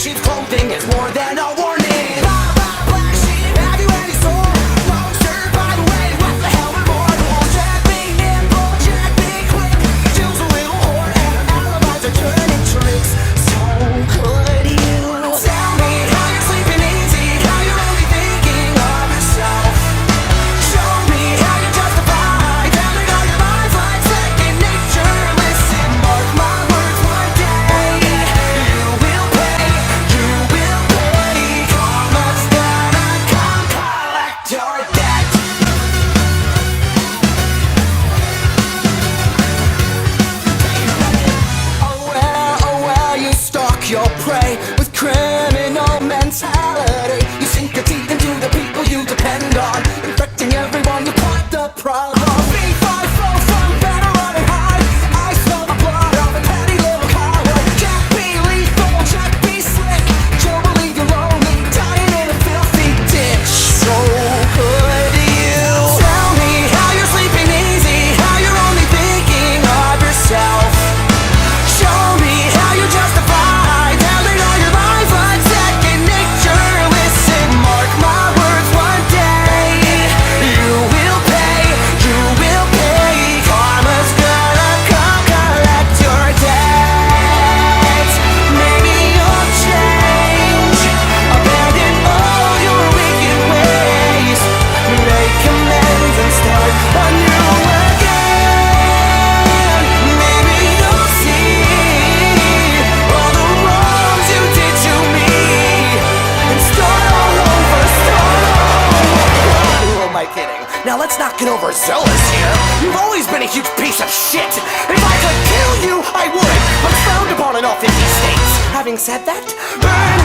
sheep's clothing is more than a warning. Black sheep, have you any soul? Long shirt, by the way, what the hell we're born? Jack be nimble, Jack be quick. Jill's a little whore and her alibis are turning tricks. So could you tell me how you're sleeping easy, how you're only thinking of yourself? Show me how you justify telling all your lies like second nature. Listen, mark my words, one day you will pay, you will pay. Karma's gonna come collect your debt. Oh well, you stalk your prey with criminal mentality. You sink your teeth into the people you depend on, infecting everyone, you're quite the problem. B5 flow from better running high. I smell the blood of a petty little coward. Jack be lethal, Jack be slick. Joe, believe you're lonely, dying in a filthy ditch. So could you tell me how you're sleeping easy, how you're only thinking of yourself? Show me how you justify telling all your lies like second nature. Listen, mark my words, one day you will pay, you will pay. Karma's gonna come collect your debt. Maybe you'll change, abandon all your wicked ways, make amends and start anew again. Maybe you'll see all the wrongs you did to me and start all over, start all over. Who am I kidding? Now let's not get overzealous here. You've always been a huge piece of shit. If I could kill you, I would, but it's frowned upon in all 50 states. Having said that, burn